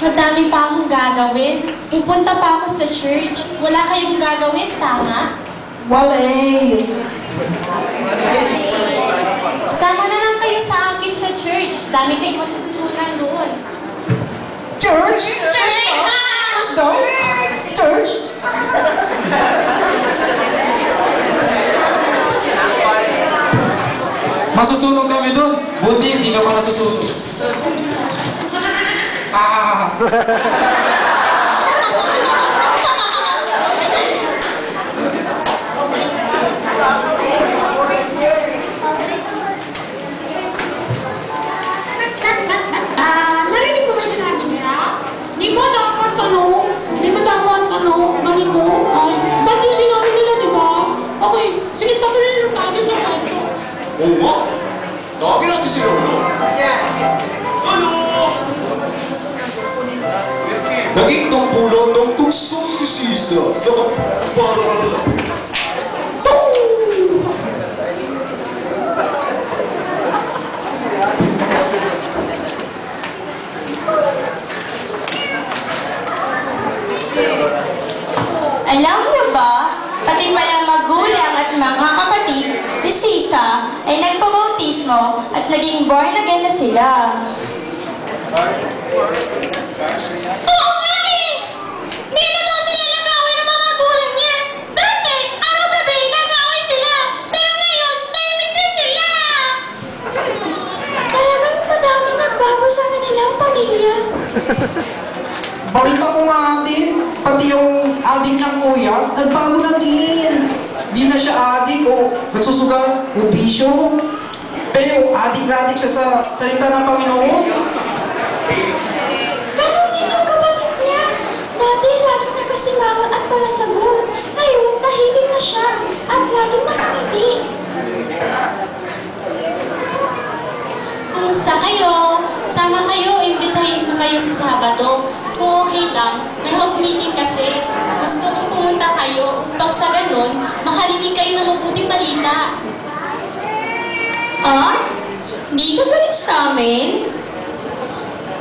Madami pa akong gagawin. Pupunta pa ako sa church. Wala kayong gagawin, tama? Wala eh. Sama na lang kayo sa akin sa church. Dami kayong matututunan doon. Church? Church daw? Church? Masusunog kami doon. Buti hindi ka pa nasusunog. Narinig ko ba sinabi niya? Di ba dapat ganito? Ay, ba't yung sinabi nila, di ba? Okay, sige, pasalin lang tayo sa kanto. Oo nga. Tawagin natin si Lolo. Lolo! Naging tampulan ng tuksong si Sisa sa kaparalan. Alam niyo ba, pati pala magulang at mga kapatid ni Sisa ay nagpabautismo at naging born again na sila. Oo nga eh! Dito daw sila nag-away ng mga magulang niya. Dati, araw-gabi, nag-away sila. Pero ngayon, tahimik na sila. Talagang madami nagbago sa kanilang pamilya. Balita ko nga din, pati yung adik niyang kuya, nagbago na din. Di na siya adik o nagsusugal o bisyo. Pero adik na adik siya sa salita ng Panginoon. Ganon din yung kapatid niya. Dati, laging nakasimangot at palasagot. Ngayon, tahimik na siya at laging nakangiti. Kumusta kayo? Sama kayo, imbitahin ko kayo sa Sabado. Kung okay lang, may house meeting kasi. Gusto kong pumunta kayo upang sa ganun, makarinig kayo ng mabuting balita. Ah? Hindi ka galit sa amin?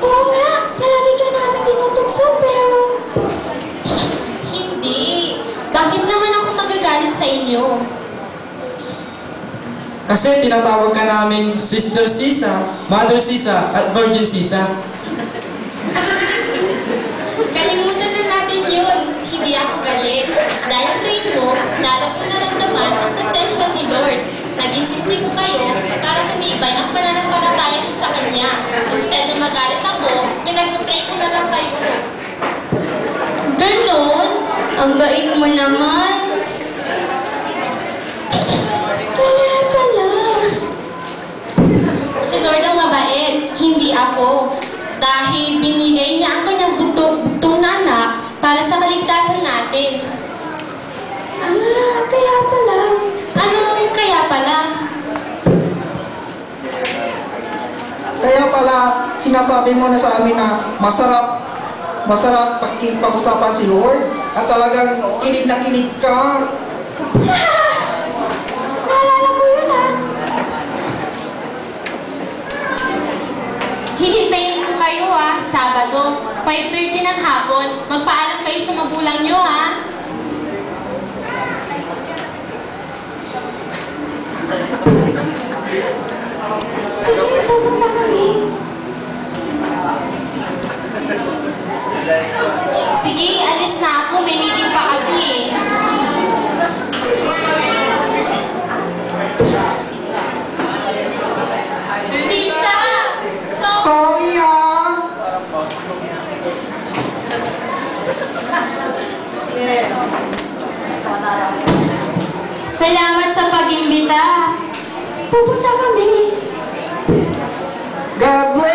Oo nga, palagi ka namin tinutugso pero... Hindi. Bakit naman ako magagalit sa inyo? Kasi tinatawag ka namin Sister Sisa, Mother Sisa, at Virgin Sisa. Kalimutan na natin yun. Hindi ako galit. Dahil sa inyo, lalo ko naramdaman ang presensya ni Lord. Naging sipsi ko kayo para tumibay ang pananampalataya ko sa Kanya. Instead na magalit ako, pinag-pray ko na lang kayo. Ganon? Ang bait mo naman. Kaya pala. Si Lord ang mabait, hindi ako. Dahil binigay niya ang kanyang bugtong na anak para sa kaligtasan natin. Ah, kaya pala. Anong kaya pala? Kaya pala, sinasabi mo na sa amin na masarap pag-usapan si Lord at talagang kilig na kilig ka. Naalala ko yun ah. Hihintayin ko kayo Sabado, 5:30 ng hapon. Magpaalam kayo sa magulang nyo Sige, pupunta kami. Sige, alis na ako. May meeting pa kasi Sisa! Sorry ah! Salamat sa pag-imbita. Pupunta kami. God bless!